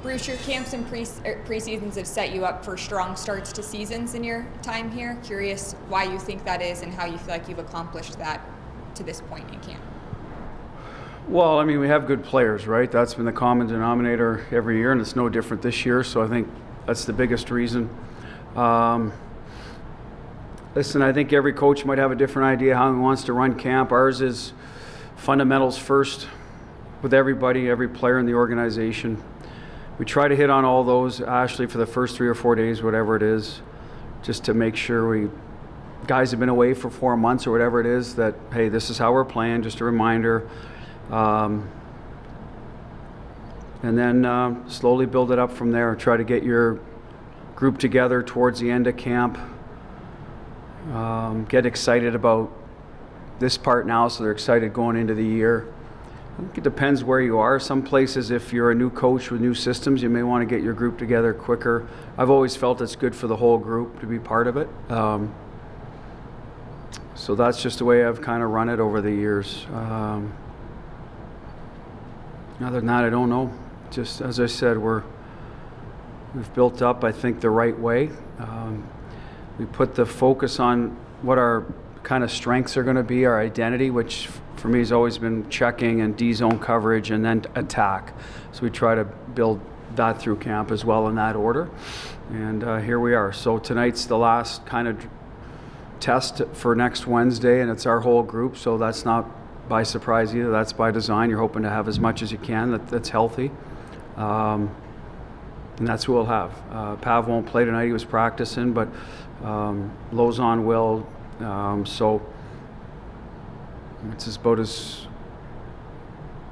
Bruce, your camps and preseasons have set you up for strong starts to seasons in your time here. Curious why you think that is and how you feel like you've accomplished that to this point in camp. Well, I mean, we have good players, right? That's been the common denominator every year, and it's no different this year, so I think that's the biggest reason. Listen, I think every coach might have a different idea how he wants to run camp. Ours is fundamentals first with everybody, every player in the organization. We try to hit on all those, Ashley, for the first 3 or 4 days, whatever it is, just to make sure guys have been away for 4 months or whatever it is, that, hey, this is how we're playing, just a reminder. And then slowly build it up from there. Try to get your group together towards the end of camp. Get excited about this part now, so they're excited going into the year. I think it depends where you are. Some places, if you're a new coach with new systems, you may want to get your group together quicker. I've always felt it's good for the whole group to be part of it. So that's just the way I've kind of run it over the years. Other than that, I don't know. Just as I said, we've built up, I think, the right way. We put the focus on what our kind of strengths are going to be, our identity, which for me has always been checking and D-zone coverage and then attack. So we try to build that through camp as well in that order. And here we are. So tonight's the last kind of test for next Wednesday, and it's our whole group, so that's not by surprise either. That's by design. You're hoping to have as much as you can that's healthy. And that's who we'll have. Pav won't play tonight. He was practicing, but Lauzon will. So it's about as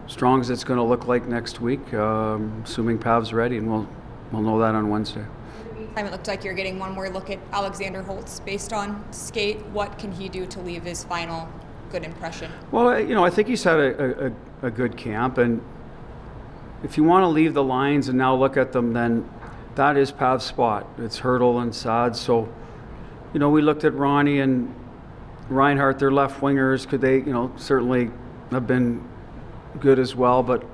strong as it's going to look like next week, assuming Pav's ready, and we'll know that on Wednesday. In the meantime, it looked like you're getting one more look at Alexander Holtz based on skate. What can he do to leave his final good impression? Well, I think he's had a good camp, and if you want to leave the lines and now look at them, then that is Pav's spot. It's Hurdle and Saad. So, we looked at Ronnie and Reinhardt, their left wingers. Could they, certainly have been good as well, but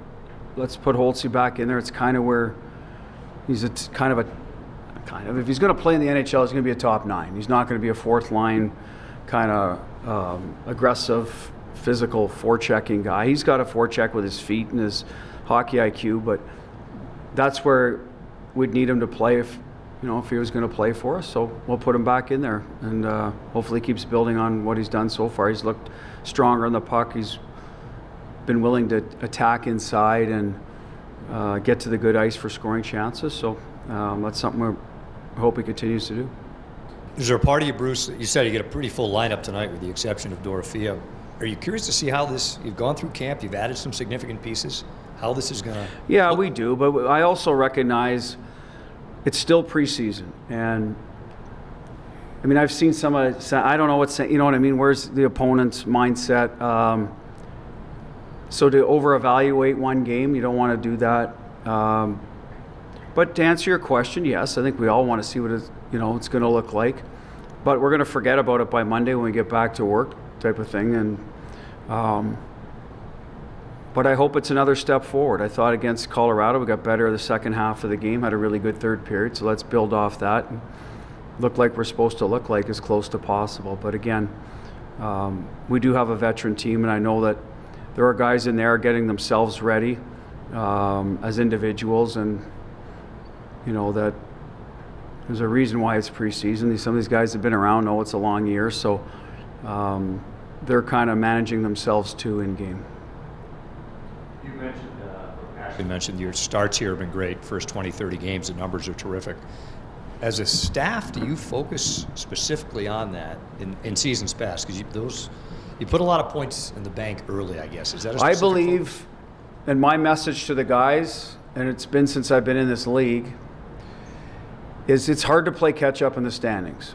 let's put Holtzy back in there. It's kind of where he's if he's going to play in the NHL, he's going to be a top 9. He's not going to be a fourth line kind of aggressive, physical forechecking guy. He's got a forecheck with his feet and his hockey IQ, but that's where we'd need him to play if he was going to play for us. So we'll put him back in there, and hopefully he keeps building on what he's done so far. He's looked stronger on the puck. He's been willing to attack inside and get to the good ice for scoring chances. So that's something we hope he continues to do. Is there a part of you, Bruce, you said you get a pretty full lineup tonight with the exception of Dorofia. Are you curious to see how you've gone through camp, you've added some significant pieces, how this is going to Yeah, we do, but I also recognize it's still preseason. And, I've seen some of it, I don't know what's, where's the opponent's mindset? So to over-evaluate one game, you don't want to do that. But to answer your question, yes, I think we all want to see what it's going to look like. But we're going to forget about it by Monday when we get back to work, type of thing. And but I hope it's another step forward. I thought against Colorado we got better the second half of the game, had a really good third period. So let's build off that and look like we're supposed to look like as close to possible. But again, we do have a veteran team, and I know that there are guys in there getting themselves ready as individuals, and that there's a reason why it's preseason. Some of these guys have been around, know it's a long year, so they're kind of managing themselves too in game. You mentioned your starts here have been great. First 20, 30 games, the numbers are terrific. As a staff, do you focus specifically on that in seasons past? Because you put a lot of points in the bank early, I guess. Is that a specific I believe, and my message to the guys, and it's been since I've been in this league, is it's hard to play catch up in the standings.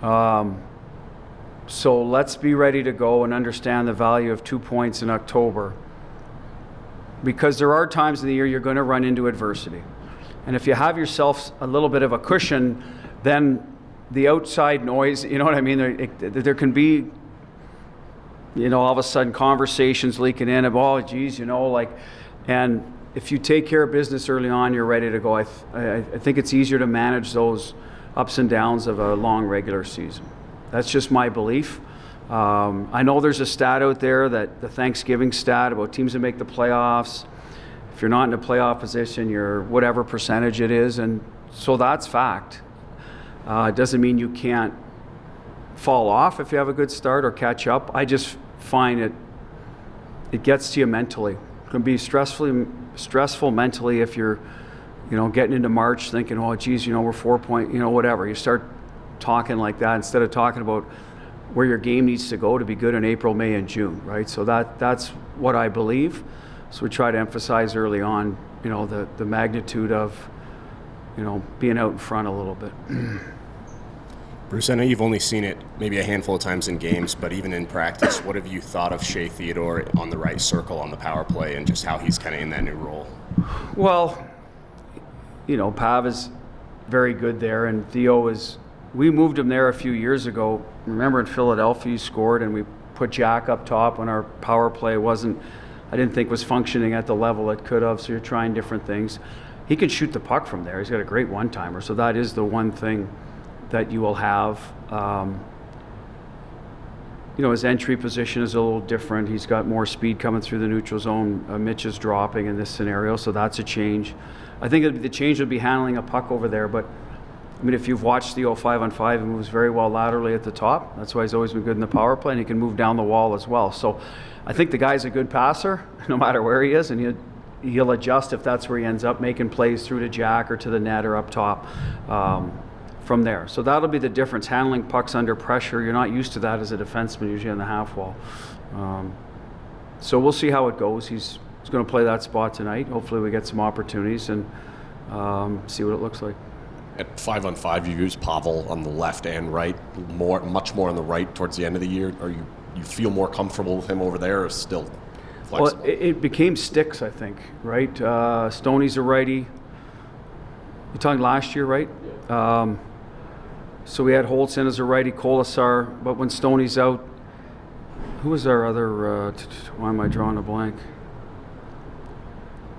So let's be ready to go and understand the value of 2 points in October, because there are times in the year you're going to run into adversity. And if you have yourself a little bit of a cushion, then the outside noise, there can be, all of a sudden conversations leaking in of, oh, geez, and if you take care of business early on, you're ready to go. I think it's easier to manage those ups and downs of a long regular season. That's just my belief. I know there's a stat out there, that the Thanksgiving stat about teams that make the playoffs. If you're not in a playoff position, you're whatever percentage it is, and so that's fact. It doesn't mean you can't fall off if you have a good start or catch up. I just find it gets to you mentally. It can be stressful mentally if you're, getting into March thinking, oh, geez, we're 4 point, whatever. You start talking like that instead of talking about where your game needs to go to be good in April, May, and June, right? So that's what I believe. So we try to emphasize early on, the magnitude of, being out in front a little bit. Bruce, I know you've only seen it maybe a handful of times in games, but even in practice, what have you thought of Shea Theodore on the right circle on the power play and just how he's kind of in that new role? Well, Pav is very good there, and Theo we moved him there a few years ago. Remember in Philadelphia he scored, and we put Jack up top when our power play I didn't think was functioning at the level it could have, so you're trying different things. He can shoot the puck from there. He's got a great one-timer, so that is the one thing that you will have. His entry position is a little different. He's got more speed coming through the neutral zone. Mitch is dropping in this scenario, so that's a change. I think the change would be handling a puck over there, but if you've watched Theo 5-on-5, he moves very well laterally at the top. That's why he's always been good in the power play, and he can move down the wall as well. So I think the guy's a good passer, no matter where he is, and he'll adjust if that's where he ends up making plays through to Jack or to the net or up top from there. So that'll be the difference, handling pucks under pressure. You're not used to that as a defenseman, usually on the half wall. So we'll see how it goes. He's going to play that spot tonight. Hopefully we get some opportunities and see what it looks like. At 5-on-5, you use Pavel on the left and right, much more on the right towards the end of the year. Are you feel more comfortable with him over there, or still flexible? Well, it became sticks, I think, right? Stoney's a righty. You're talking last year, right? Yeah. So we had Holtz in as a righty, Kolasar, but when Stoney's out, who was our other? Why am I drawing a blank?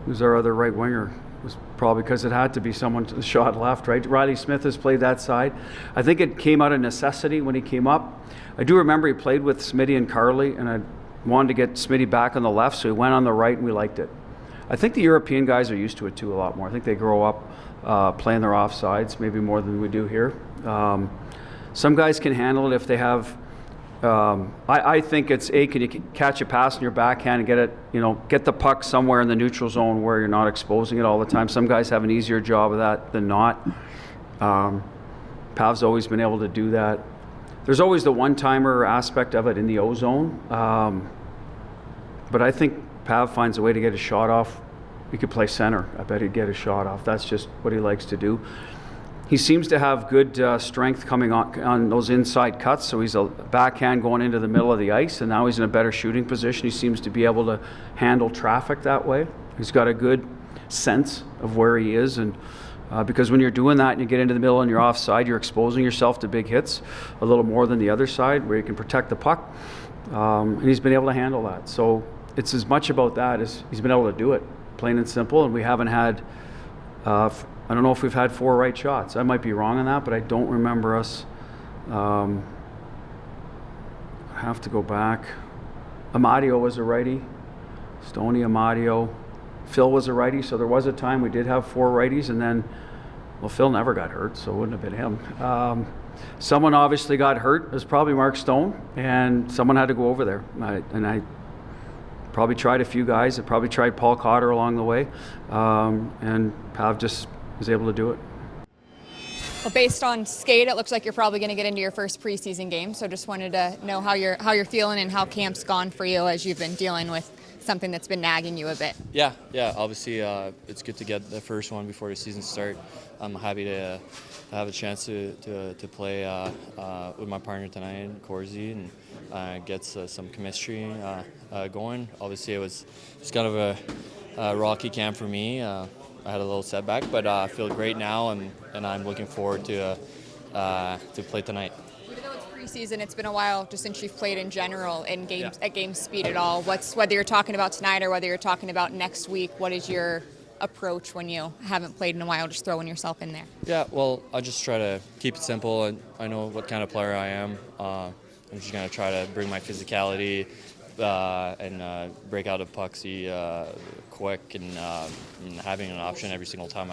Who's our other right winger? Was probably because it had to be someone to the shot left, right? Riley Smith has played that side. I think it came out of necessity when he came up. I do remember he played with Smitty and Carly, and I wanted to get Smitty back on the left, so he went on the right, and we liked it. I think the European guys are used to it too a lot more. I think they grow up playing their offsides maybe more than we do here. Some guys can handle it if they have. I think it's can you catch a pass in your backhand and get it, get the puck somewhere in the neutral zone where you're not exposing it all the time. Some guys have an easier job of that than not. Pav's always been able to do that. There's always the one-timer aspect of it in the O-zone. But I think Pav finds a way to get a shot off. He could play center. I bet he'd get a shot off. That's just what he likes to do. He seems to have good strength coming on those inside cuts, so he's a backhand going into the middle of the ice, and now he's in a better shooting position. He seems to be able to handle traffic that way. He's got a good sense of where he is, and because when you're doing that and you get into the middle and you're offside, you're exposing yourself to big hits a little more than the other side where you can protect the puck, and he's been able to handle that. So it's as much about that as he's been able to do it, plain and simple, and we haven't had I don't know if we've had 4 right shots. I might be wrong on that, but I don't remember us. I have to go back. Amadio was a righty. Stoney, Amadio. Phil was a righty, so there was a time we did have 4 righties, and then, well, Phil never got hurt, so it wouldn't have been him. Someone obviously got hurt. It was probably Mark Stone, and someone had to go over there. I probably tried a few guys. I probably tried Paul Cotter along the way, and Pav just was able to do it. Well, based on skate, it looks like you're probably going to get into your first preseason game. So just wanted to know how you're feeling and how camp's gone for you as you've been dealing with something that's been nagging you a bit. Yeah. Obviously, it's good to get the first one before the season start. I'm happy to have a chance to play with my partner tonight, Corsi, and get some chemistry going. Obviously, it's kind of a rocky camp for me. I had a little setback, but I feel great now, and I'm looking forward to play tonight. Even though it's preseason, it's been a while just since you've played in general in games Yeah. at game speed at all. Whether you're talking about tonight or whether you're talking about next week, what is your approach when you haven't played in a while, just throwing yourself in there? Yeah, well, I just try to keep it simple, and I know what kind of player I am. I'm just going to try to bring my physicality and break out of pucks quick and having an option every single time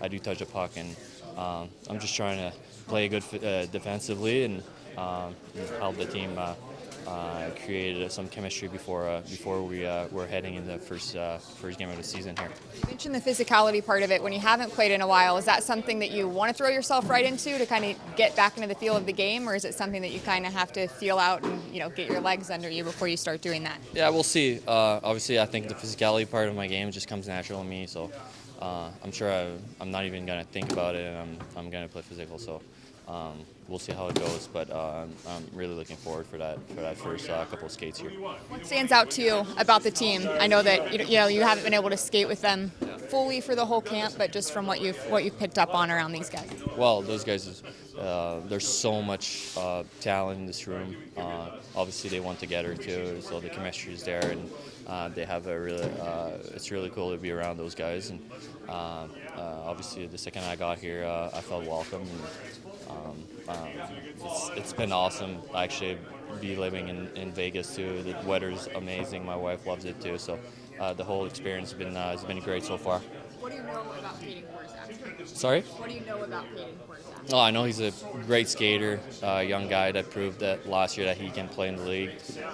I do touch a puck. And I'm just trying to play good defensively and help the team create some chemistry before we're heading into the first game of the season here. You mentioned the physicality part of it. When you haven't played in a while, is that something that you want to throw yourself right into to kind of get back into the feel of the game, or is it something that you kind of have to feel out and get your legs under you before you start doing that? Yeah, we'll see. Obviously, I think the physicality part of my game just comes natural to me, so I'm sure I'm not even going to think about it, and I'm going to play physical. So we'll see how it goes, but I'm really looking forward for that first couple of skates here. What stands out to you about the team? I know that you haven't been able to skate with them fully for the whole camp, but just from what you've picked up on around these guys. Well, those guys, there's so much talent in this room. Obviously, they want together too, so the chemistry is there, and they have a really. It's really cool to be around those guys. And obviously, the second I got here, I felt welcome. And, it's been awesome. Actually, be living in Vegas too. The weather's amazing. My wife loves it too. So the whole experience has been great so far. What do you know about Peyton Korzak? Sorry? What do you know about Peyton Korzak? Oh, I know he's a great skater, young guy that proved that last year that he can play in the league.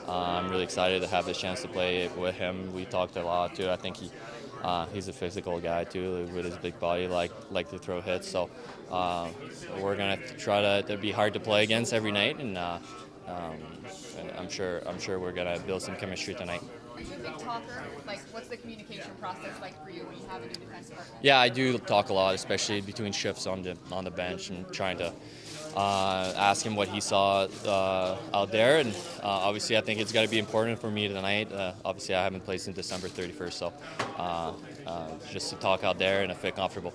I'm really excited to have this chance to play with him. We talked a lot too. I think he's a physical guy too, with his big body, like to throw hits. So we're gonna try to be hard to play against every night, and I'm sure we're gonna build some chemistry tonight. Are you a big talker? What's the communication process like for you when you have a new defense partner? Yeah, I do talk a lot, especially between shifts on the bench, and trying to ask him what he saw out there. And obviously, I think it's got to be important for me tonight. Obviously, I haven't played since December 31st, so just to talk out there and I feel comfortable.